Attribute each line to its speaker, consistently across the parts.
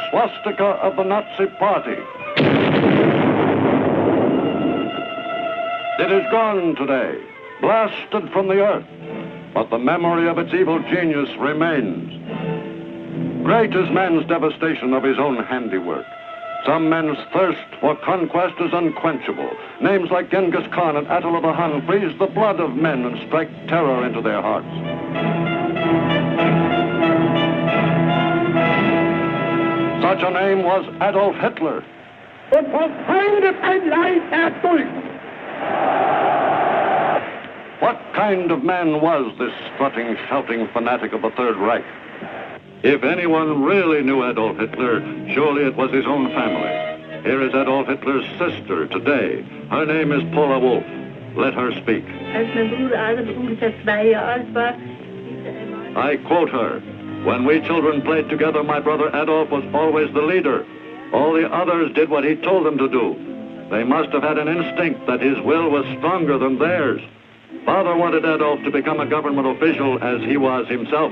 Speaker 1: Swastika of the Nazi Party. It is gone today, blasted from the earth, but the memory of its evil genius remains. Great is man's devastation of his own handiwork. Some men's thirst for conquest is unquenchable. Names like Genghis Khan and Attila the Hun freeze the blood of men and strike terror into their hearts. Such a name was Adolf Hitler.
Speaker 2: Und verfeindet ein Leid erdulden.
Speaker 1: What kind of man was this strutting, shouting fanatic of the Third Reich? If anyone really knew Adolf Hitler, surely it was his own family. Here is Adolf Hitler's sister today. Her name is Paula Wolf. Let her speak.
Speaker 3: Als mein Bruder Adolf ungefähr 2 Jahre alt war,
Speaker 1: I quote her. When we children played together, my brother Adolf was always the leader. All the others did what he told them to do. They must have had an instinct that his will was stronger than theirs. Father wanted Adolf to become a government official as he was himself,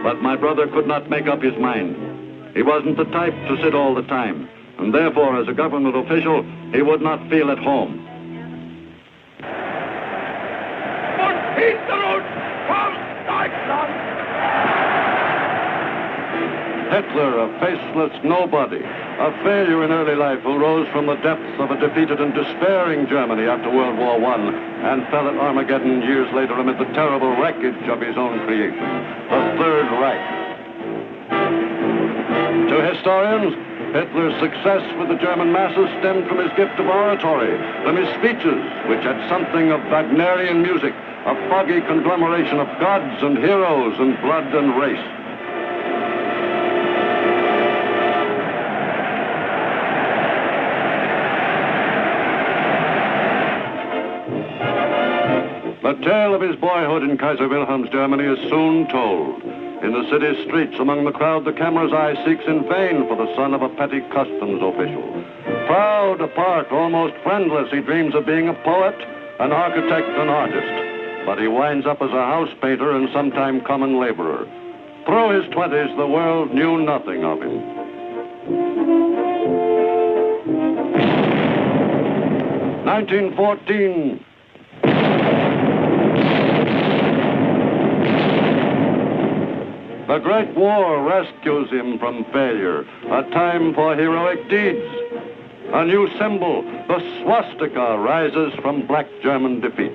Speaker 1: but my brother could not make up his mind. He wasn't the type to sit all the time, and therefore, as a government official, he would not feel at home. Hitler, a faceless nobody, a failure in early life who rose from the depths of a defeated and despairing Germany after World War I and fell at Armageddon years later amid the terrible wreckage of his own creation, the Third Reich. To historians, Hitler's success with the German masses stemmed from his gift of oratory, from his speeches, which had something of Wagnerian music, a foggy conglomeration of gods and heroes and blood and race. The tale of his boyhood in Kaiser Wilhelm's Germany is soon told. In the city's streets, among the crowd, the camera's eye seeks in vain for the son of a petty customs official. Proud, apart, almost friendless, he dreams of being a poet, an architect, an artist. But he winds up as a house painter and sometime common laborer. Through his 20s, the world knew nothing of him. 1914. The Great War rescues him from failure, a time for heroic deeds. A new symbol, the swastika, rises from black German defeat.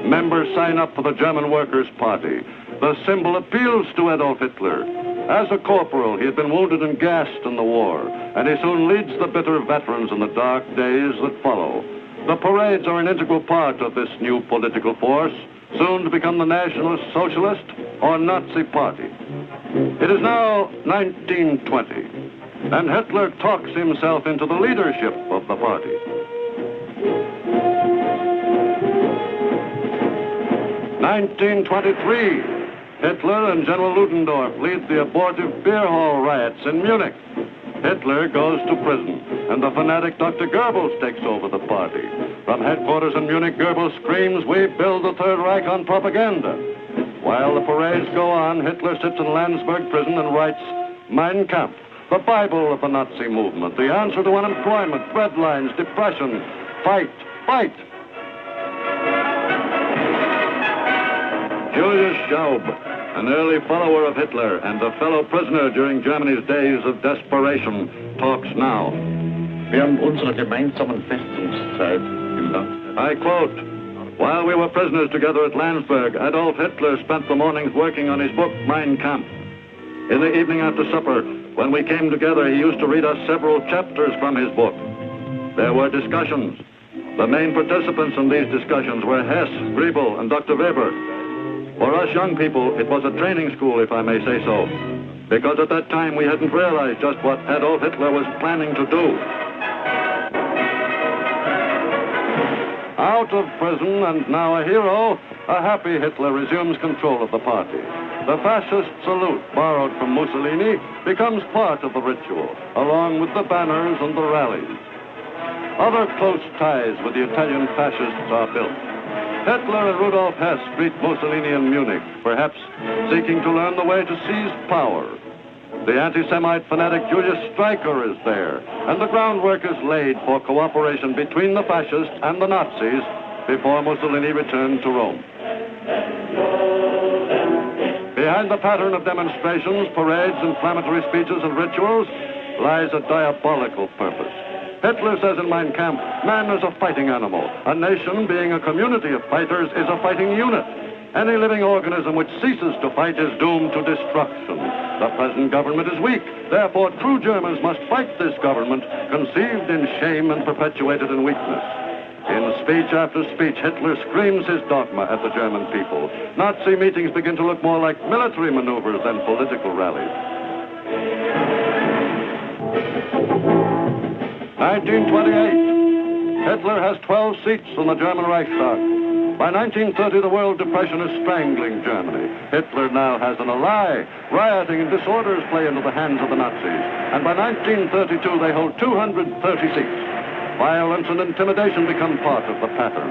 Speaker 1: Members sign up for the German Workers' Party. The symbol appeals to Adolf Hitler. As a corporal, he had been wounded and gassed in the war, and he soon leads the bitter veterans in the dark days that follow. The parades are an integral part of this new political force, soon to become the Nationalist Socialist or Nazi Party. It is now 1920, and Hitler talks himself into the leadership of the party. (1923). Hitler and General Ludendorff lead the abortive beer hall riots in Munich. Hitler goes to prison, and the fanatic Dr. Goebbels takes over the party. From headquarters in Munich, Goebbels screams, "We build the Third Reich on propaganda." While the parades go on, Hitler sits in Landsberg prison and writes Mein Kampf, the Bible of the Nazi movement, the answer to unemployment, breadlines, depression. Fight, fight! Julius Schaub, an early follower of Hitler and a fellow prisoner during Germany's days of desperation, talks now.
Speaker 4: Während unserer gemeinsamen Festungszeit im Land.
Speaker 1: I quote, "While we were prisoners together at Landsberg, Adolf Hitler spent the mornings working on his book, Mein Kampf. In the evening after supper, When we came together, he used to read us several chapters from his book. There were discussions. The main participants in these discussions were Hess, Griebel, and Dr. Weber. For us young people, it was a training school, if I may say so, because at that time we hadn't realized just what Adolf Hitler was planning to do. Out of prison and now a hero, a happy Hitler resumes control of the party. The fascist salute, borrowed from Mussolini, becomes part of the ritual, along with the banners and the rallies. Other close ties with the Italian fascists are built. Hitler and Rudolf Hess greet Mussolini in Munich, perhaps seeking to learn the way to seize power. The anti-Semite fanatic Julius Streicher is there, and the groundwork is laid for cooperation between the fascists and the Nazis before Mussolini returned to Rome. Behind the pattern of demonstrations, parades, inflammatory speeches, and rituals lies a diabolical purpose. Hitler says in Mein Kampf, man is a fighting animal. A nation, being a community of fighters, is a fighting unit. Any living organism which ceases to fight is doomed to destruction. The present government is weak. Therefore, true Germans must fight this government, conceived in shame and perpetuated in weakness. In speech after speech, Hitler screams his dogma at the German people. Nazi meetings begin to look more like military maneuvers than political rallies. 1928. Hitler has 12 seats in the German Reichstag. By 1930, the World Depression is strangling Germany. Hitler now has an ally. Rioting and disorders play into the hands of the Nazis. And by 1932, they hold 230 seats. Violence and intimidation become part of the pattern.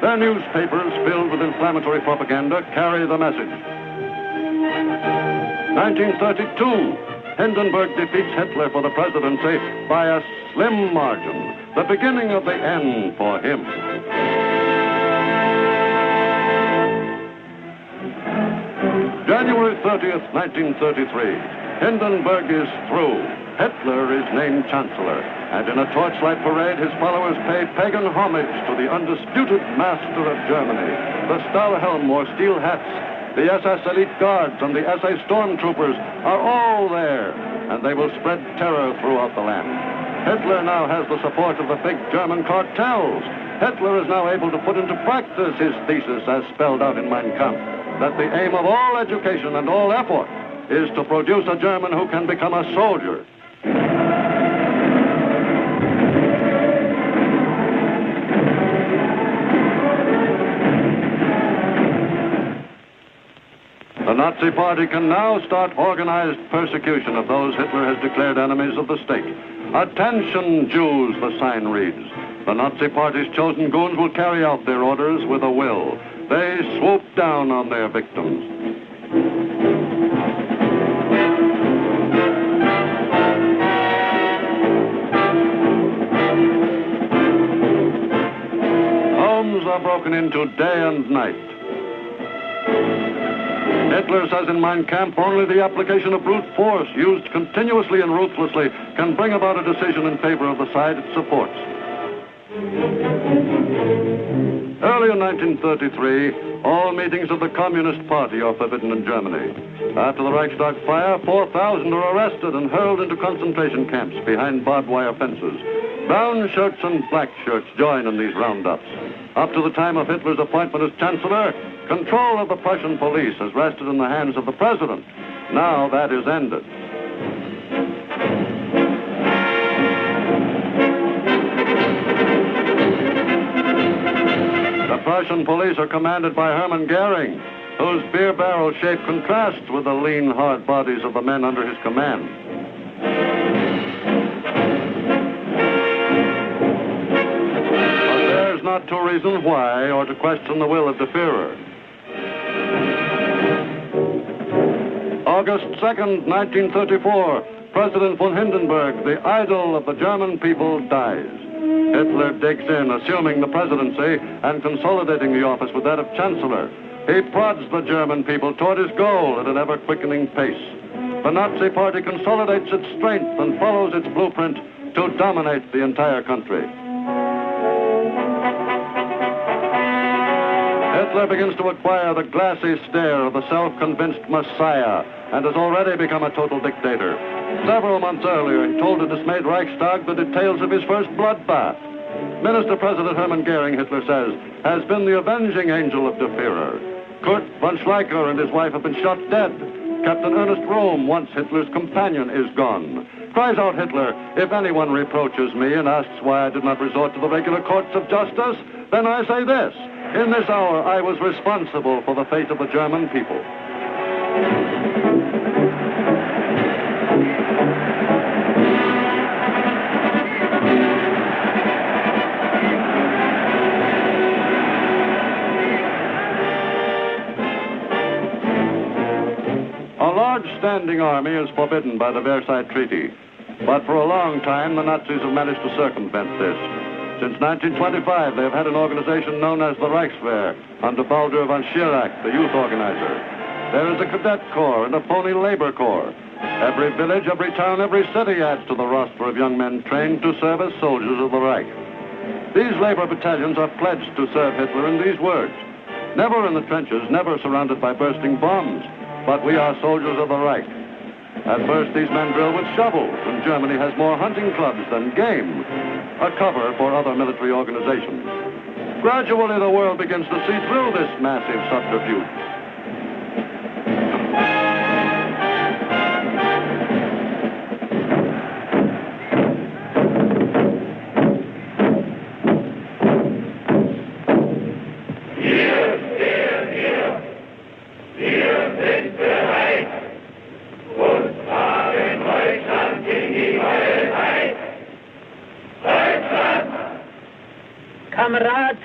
Speaker 1: Their newspapers, filled with inflammatory propaganda, carry the message. 1932, Hindenburg defeats Hitler for the presidency by a slim margin, the beginning of the end for him. January 30th, 1933, Hindenburg is through. Hitler is named Chancellor, and in a torchlight parade, his followers pay pagan homage to the undisputed master of Germany. The Stahlhelm or steel hats, the SS Elite Guards, and the SA Stormtroopers are all there, and they will spread terror throughout the land. Hitler now has the support of the big German cartels. Hitler is now able to put into practice his thesis as spelled out in Mein Kampf, that the aim of all education and all effort is to produce a German who can become a soldier. The Nazi Party can now start organized persecution of those Hitler has declared enemies of the state. Attention, Jews, the sign reads. The Nazi Party's chosen goons will carry out their orders with a will. They swoop down on their victims. Homes are broken into day and night. Hitler says in Mein Kampf, only the application of brute force, used continuously and ruthlessly, can bring about a decision in favor of the side it supports. Early in 1933, all meetings of the Communist Party are forbidden in Germany. After the Reichstag fire, 4,000 are arrested and hurled into concentration camps behind barbed wire fences. Brown shirts and black shirts join in these roundups. Up to the time of Hitler's appointment as Chancellor, control of the Prussian police has rested in the hands of the President. Now that is ended. The Prussian police are commanded by Hermann Goering, whose beer barrel shape contrasts with the lean, hard bodies of the men under his command. But there's not to reason why or to question the will of the Führer. August 2nd, 1934, President von Hindenburg, the idol of the German people, dies. Hitler digs in, assuming the presidency and consolidating the office with that of Chancellor. He prods the German people toward his goal at an ever-quickening pace. The Nazi Party consolidates its strength and follows its blueprint to dominate the entire country. Hitler begins to acquire the glassy stare of the self-convinced messiah and has already become a total dictator. Several months earlier, he told the dismayed Reichstag the details of his first bloodbath. Minister President Hermann Goering, Hitler says, has been the avenging angel of the Führer. Kurt von Schleicher and his wife have been shot dead. Captain Ernest Röhm, once Hitler's companion, is gone. Cries out Hitler, if anyone reproaches me and asks why I did not resort to the regular courts of justice, then I say this. In this hour, I was responsible for the fate of the German people. A large standing army is forbidden by the Versailles Treaty. But for a long time, the Nazis have managed to circumvent this. Since 1925, they have had an organization known as the Reichswehr, under Baldur von Schirach, the youth organizer. There is a cadet corps and a pony labor corps. Every village, every town, every city adds to the roster of young men trained to serve as soldiers of the Reich. These labor battalions are pledged to serve Hitler in these words. Never in the trenches, never surrounded by bursting bombs, but we are soldiers of the Reich. At first, these men drill with shovels, and Germany has more hunting clubs than game, a cover for other military organizations. Gradually, the world begins to see through this massive subterfuge.
Speaker 2: Kamerad,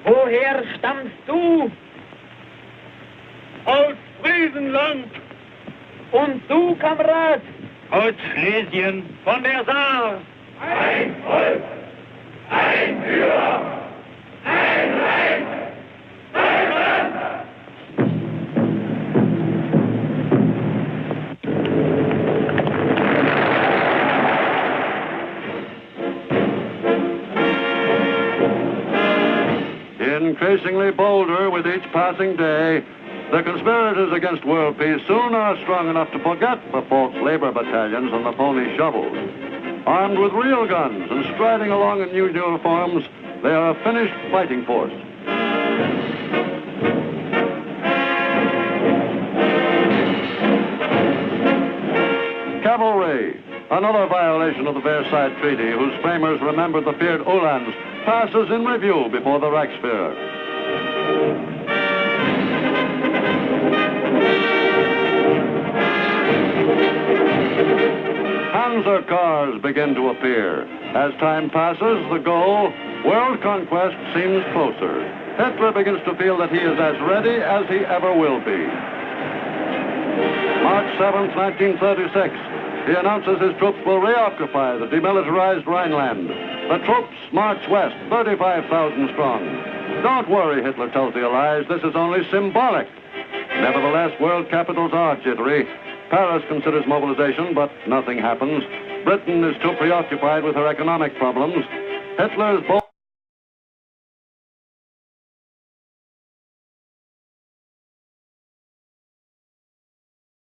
Speaker 2: woher stammst du? Aus Friesenland. Und du, Kamerad? Aus Schlesien, von der Saar. Ein Volk, ein Führer, ein Reich, Deutschland!
Speaker 1: Increasingly bolder with each passing day, the conspirators against world peace soon are strong enough to forget the false labor battalions and the phony shovels. Armed with real guns and striding along in new uniforms, they are a finished fighting force. Cavalry, another violation of the Versailles Treaty, whose framers remembered the feared Uhlans, passes in review before the Reichswehr. Panzer cars begin to appear. As time passes, the goal, world conquest, seems closer. Hitler begins to feel that he is as ready as he ever will be. March 7th, 1936. He announces his troops will reoccupy the demilitarized Rhineland. The troops march west, 35,000 strong. Don't worry, Hitler tells the Allies, this is only symbolic. Nevertheless, world capitals are jittery. Paris considers mobilization, but nothing happens. Britain is too preoccupied with her economic problems. Hitler's